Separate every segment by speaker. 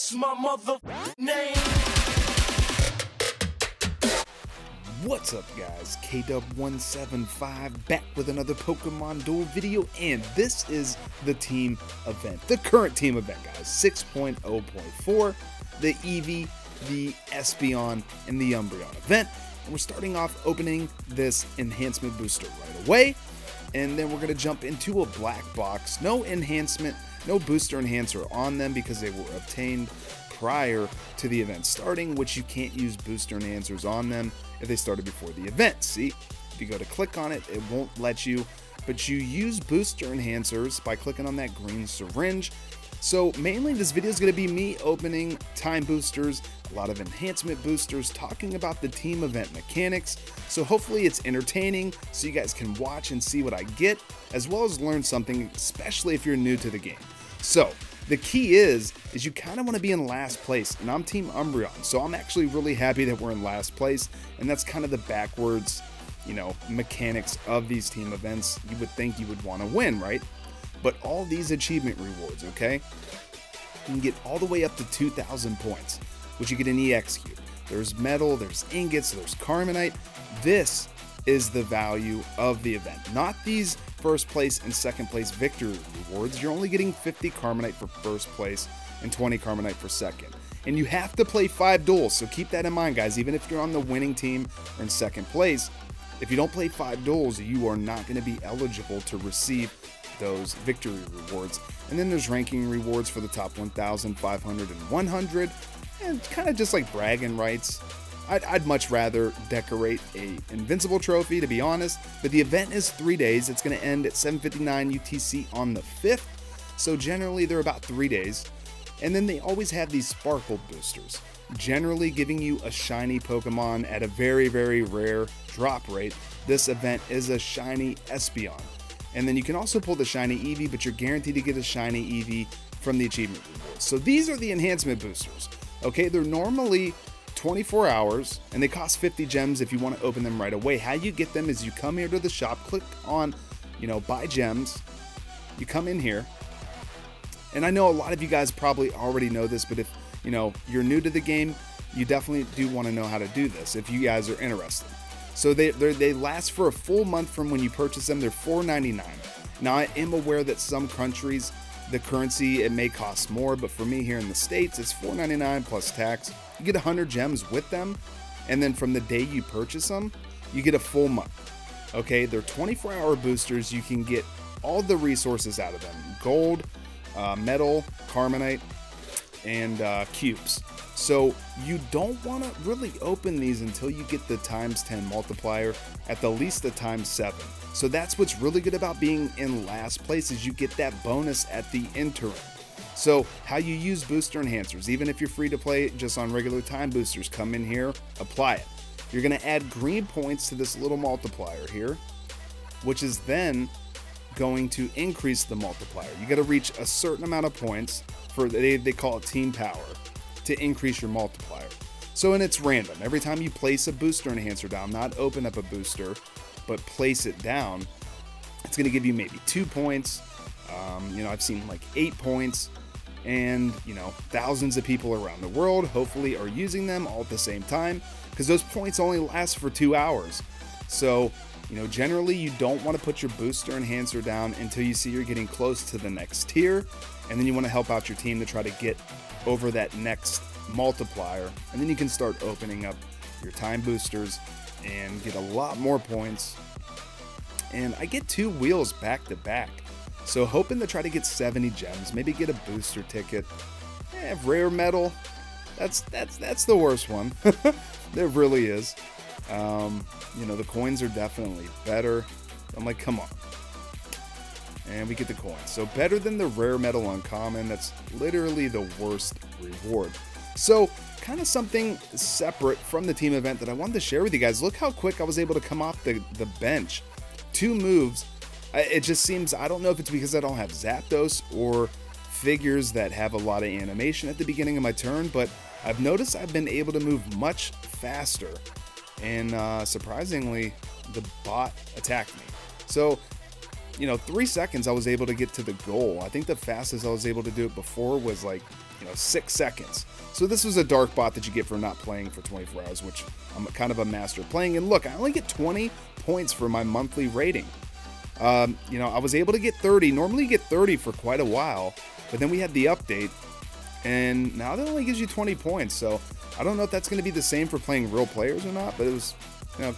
Speaker 1: That's my mother name.
Speaker 2: What's up guys, KW175 back with another Pokemon Duel video, and this is the team event, the current team event guys, 6.0.4, the Eevee, the Espeon, and the Umbreon event. And we're starting off opening this enhancement booster right away, and then we're going to jump into a black box. No enhancement, no booster enhancer on them because they were obtained prior to the event starting, which you can't use booster enhancers on them if they started before the event. See, if you go to click on it, it won't let you, but you use booster enhancers by clicking on that green syringe. So mainly this video is going to be me opening time boosters, a lot of enhancement boosters, talking about the team event mechanics. So hopefully it's entertaining so you guys can watch and see what I get, as well as learn something, especially if you're new to the game. So the key is you kind of want to be in last place, and I'm Team Umbreon, so I'm actually really happy that we're in last place, and that's kind of the backwards, mechanics of these team events. You would think you would want to win, right? But all these achievement rewards, okay? You can get all the way up to 2,000 points, which you get an EX cube. There's metal, there's ingots, there's Carmonite. This is the value of the event, not these first place and second place victory rewards. You're only getting 50 Carmonite for first place and 20 Carmonite for second. And you have to play 5 duels, so keep that in mind, guys. Even if you're on the winning team or in second place, if you don't play 5 duels, you are not going to be eligible to receive those victory rewards. And then there's ranking rewards for the top 1,000, 500, and 100, and kind of just like bragging rights. I'd much rather decorate a invincible trophy, to be honest, but the event is 3 days. It's going to end at 7:59 UTC on the 5th, so generally they're about 3 days. And then they always have these sparkle boosters, generally giving you a shiny Pokemon at a very, very rare drop rate. This event is a shiny Espeon. And then you can also pull the shiny Eevee, but you're guaranteed to get a shiny Eevee from the achievement rewards. So these are the enhancement boosters. Okay, they're normally 24 hours, and they cost 50 gems if you want to open them right away. How you get them is you come here to the shop, click on, buy gems. You come in here, and I know a lot of you guys probably already know this, but if, you're new to the game, you definitely do want to know how to do this if you guys are interested. So they last for a full month from when you purchase them. They're $4.99. Now, I am aware that some countries, the currency, it may cost more, but for me here in the States, it's $4.99 plus tax. You get 100 gems with them, and then from the day you purchase them, you get a full month. Okay, they're 24-hour boosters. You can get all the resources out of them: gold, metal, Carmonite, and cubes. So you don't want to really open these until you get the ×10 multiplier, at the least the ×7. So that's what's really good about being in last place, is you get that bonus at the interim. So how you use booster enhancers, even if you're free to play just on regular time boosters, come in here, apply it. You're going to add green points to this little multiplier here, which is then going to increase the multiplier. You got to reach a certain amount of points for, they call it team power, to increase your multiplier. So, and it's random. Every time you place a booster enhancer down, not open up a booster, but place it down, it's going to give you maybe 2 points. I've seen like 8 points, and thousands of people around the world hopefully are using them all at the same time, because those points only last for 2 hours. So, generally you don't want to put your booster enhancer down until you see you're getting close to the next tier, and then you want to help out your team to try to get over that next multiplier, and then you can start opening up your time boosters and get a lot more points. And I get 2 wheels back to back, so hoping to try to get 70 gems, maybe get a booster ticket. Rare metal, that's the worst one. There really is. The coins are definitely better. I'm like, come on. And we get the coins. So better than the rare metal uncommon. That's literally the worst reward. So kind of something separate from the team event that I wanted to share with you guys. Look how quick I was able to come off the bench. 2 moves. It just seems, I don't know if it's because I don't have Zapdos or figures that have a lot of animation at the beginning of my turn, but I've noticed I've been able to move much faster. And surprisingly, the bot attacked me. So you know, 3 seconds I was able to get to the goal. I think the fastest I was able to do it before was like, you know, 6 seconds. So this was a dark bot that you get for not playing for 24 hours, which I'm kind of a master of playing. And look, I only get 20 points for my monthly rating. You know, I was able to get 30. Normally you get 30 for quite a while, but then we had the update, and now that only gives you 20 points. So I don't know if that's going to be the same for playing real players or not, but it was, you know,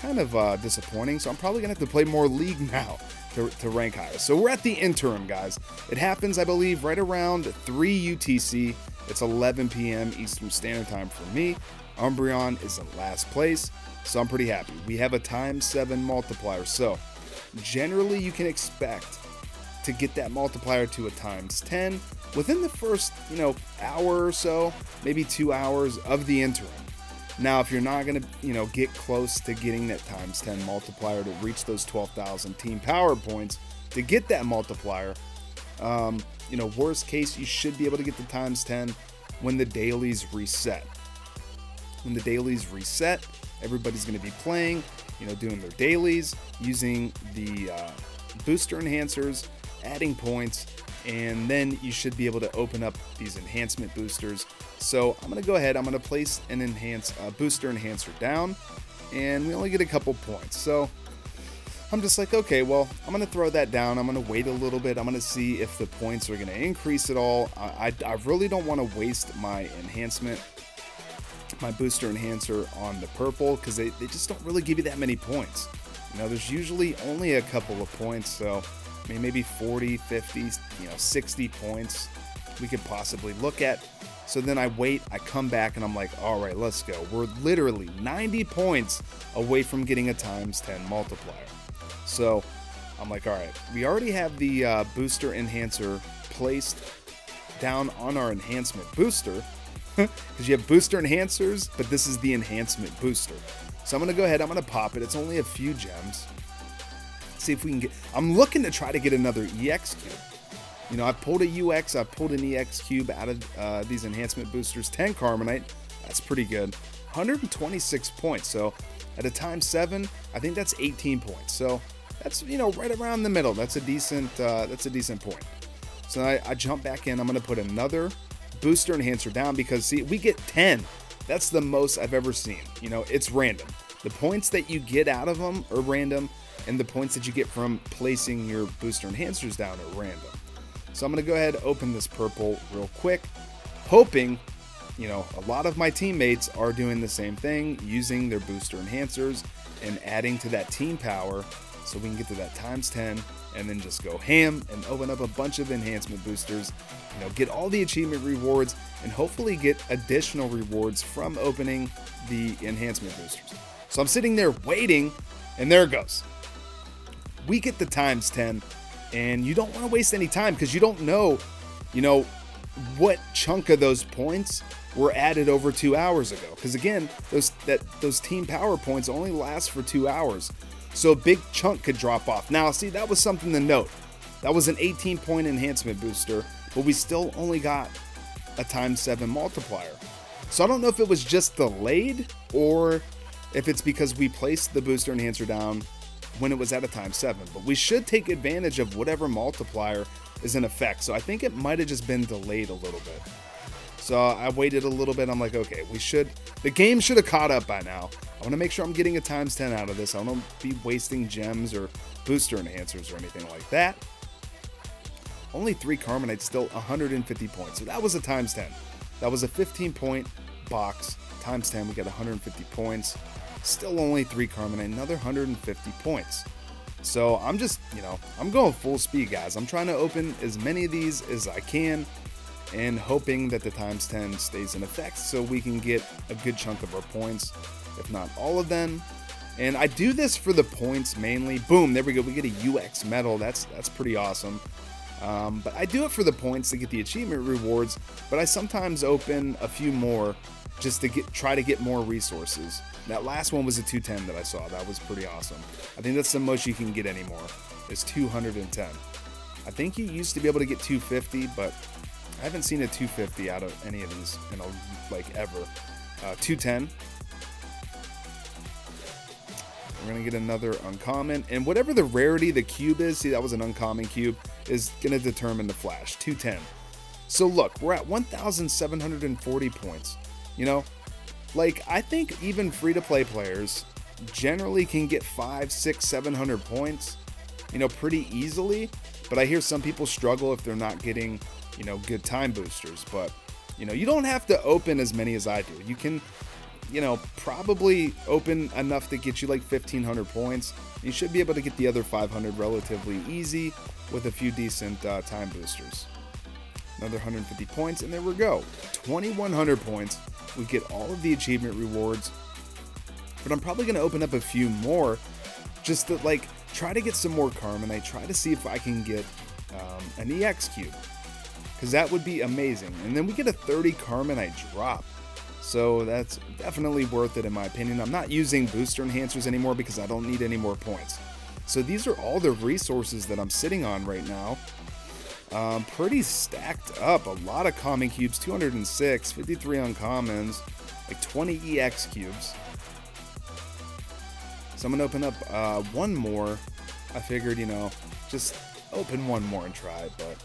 Speaker 2: kind of disappointing. So I'm probably going to have to play more League now to rank higher. So we're at the interim, guys. It happens, I believe, right around 3 UTC. It's 11 p.m. Eastern Standard Time for me. Umbreon is in last place, so I'm pretty happy. We have a ×7 multiplier, so generally you can expect to get that multiplier to a ×10 within the first, you know, hour or so, maybe 2 hours of the interim. Now, if you're not going to, you know, get close to getting that ×10 multiplier to reach those 12,000 team power points to get that multiplier, you know, worst case, you should be able to get the ×10 when the dailies reset. When the dailies reset, everybody's going to be playing, you know, doing their dailies, using the booster enhancers, adding points, and then you should be able to open up these enhancement boosters. So I'm going to go ahead, I'm going to place an booster enhancer down, and we only get a couple points. So I'm just like, okay, well, I'm going to throw that down. I'm going to wait a little bit. I'm going to see if the points are going to increase at all. I really don't want to waste my enhancement, my booster enhancer on the purple, because they just don't really give you that many points. You know, there's usually only a couple of points, so I mean, maybe 40, 50, you know, 60 points we could possibly look at. So then I wait, I come back, and I'm like, all right, let's go. We're literally 90 points away from getting a ×10 multiplier. So I'm like, all right, we already have the booster enhancer placed down on our enhancement booster, because you have booster enhancers, but this is the enhancement booster. So I'm going to go ahead, I'm going to pop it. It's only a few gems. See if we can get, I'm looking to try to get another EX cube. You know, I've pulled a UX, I've pulled an EX cube out of these enhancement boosters. 10 Carbonite, that's pretty good. 126 points, so at a ×7, I think that's 18 points. So that's, you know, right around the middle. That's a decent point. So I jump back in, I'm going to put another booster enhancer down, because see, we get 10. That's the most I've ever seen. You know, it's random. The points that you get out of them are random, and the points that you get from placing your booster enhancers down are random. So I'm going to go ahead and open this purple real quick, hoping, you know, a lot of my teammates are doing the same thing, using their booster enhancers and adding to that team power, so we can get to that ×10 and then just go ham and open up a bunch of enhancement boosters, you know, get all the achievement rewards, and hopefully get additional rewards from opening the enhancement boosters. So I'm sitting there waiting, and there it goes. We get the ×10, and you don't want to waste any time, because you don't know, you know, what chunk of those points were added over 2 hours ago. Because again, those team power points only last for 2 hours, so a big chunk could drop off. Now, see, that was something to note. That was an 18-point enhancement booster, but we still only got a ×7 multiplier. So I don't know if it was just delayed, or if it's because we placed the booster enhancer down when it was at a ×7, but we should take advantage of whatever multiplier is in effect. So I think it might have just been delayed a little bit. So I waited a little bit. I'm like, okay, the game should have caught up by now. I want to make sure I'm getting a ×10 out of this. I don't want to be wasting gems or booster enhancers or anything like that. Only 3 Carbonite, still 150 points. So that was a ×10. That was a 15-point box. ×10, we got 150 points. Still only 3 Carbonite, another 150 points. So I'm just, you know, I'm going full speed, guys. I'm trying to open as many of these as I can, and hoping that the ×10 stays in effect so we can get a good chunk of our points, if not all of them. And I do this for the points mainly. Boom, there we go. We get a UX medal. That's pretty awesome. But I do it for the points to get the achievement rewards, but I sometimes open a few more just to try to get more resources. That last one was a 210 that I saw. That was pretty awesome. I think that's the most you can get anymore, is 210. I think you used to be able to get 250, but I haven't seen a 250 out of any of these in like ever. 210. We're going to get another uncommon. And whatever the rarity the cube is, see that was an uncommon cube, is going to determine the flash. 210. So look, we're at 1,740 points. You know, like I think even free-to-play players generally can get 500, 600, 700 points, you know, pretty easily. But I hear some people struggle if they're not getting, you know, good time boosters. But, you know, you don't have to open as many as I do. You can, you know, probably open enough to get you like 1,500 points. You should be able to get the other 500 relatively easy with a few decent time boosters. Another 150 points, and there we go. 2,100 points. We get all of the achievement rewards. But I'm probably going to open up a few more just to, like, try to get some more Carmenite. Try to see if I can get an EX cube, because that would be amazing. And then we get a 30 Carmenite drop. So that's definitely worth it in my opinion. I'm not using booster enhancers anymore because I don't need any more points. So these are all the resources that I'm sitting on right now. Pretty stacked up. A lot of common cubes, 206, 53 uncommons, like 20 EX cubes. So I'm going to open up one more. I figured, you know, just open one more and try, but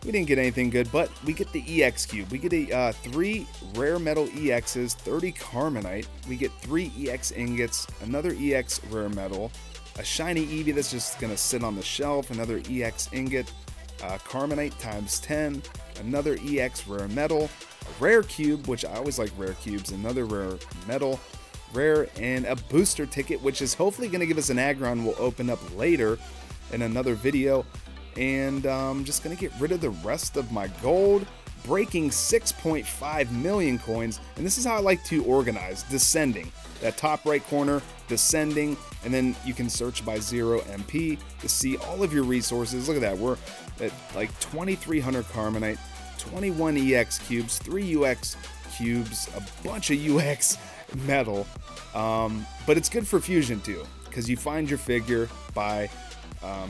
Speaker 2: we didn't get anything good. But we get the EX cube. We get a 3 rare metal EXs, 30 Carmenite. We get 3 EX ingots, another EX rare metal, a shiny Eevee that's just going to sit on the shelf, another EX ingot, Carmenite times 10, another EX rare metal, a rare cube, which I always like rare cubes, another rare metal, rare, and a booster ticket, which is hopefully going to give us an aggron we'll open up later in another video. And I'm just going to get rid of the rest of my gold, breaking 6.5 million coins. And this is how I like to organize: descending, that top right corner, descending, and then you can search by 0 MP to see all of your resources. Look at that, we're at like 2,300 Carmenite, 21 EX cubes, 3 UX cubes, a bunch of UX metal. But it's good for fusion too, because you find your figure by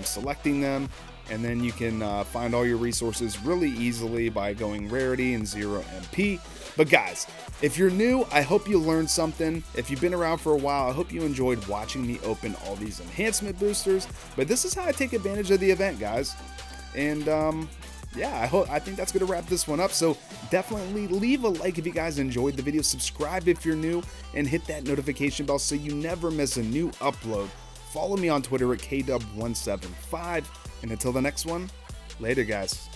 Speaker 2: selecting them, and then you can find all your resources really easily by going rarity and 0 MP. But guys, if you're new, I hope you learned something. If you've been around for a while, I hope you enjoyed watching me open all these enhancement boosters. But this is how I take advantage of the event, guys. And yeah, I think that's going to wrap this one up. So definitely leave a like if you guys enjoyed the video, subscribe if you're new, and hit that notification bell so you never miss a new upload. Follow me on Twitter at KW175. And until the next one, later guys.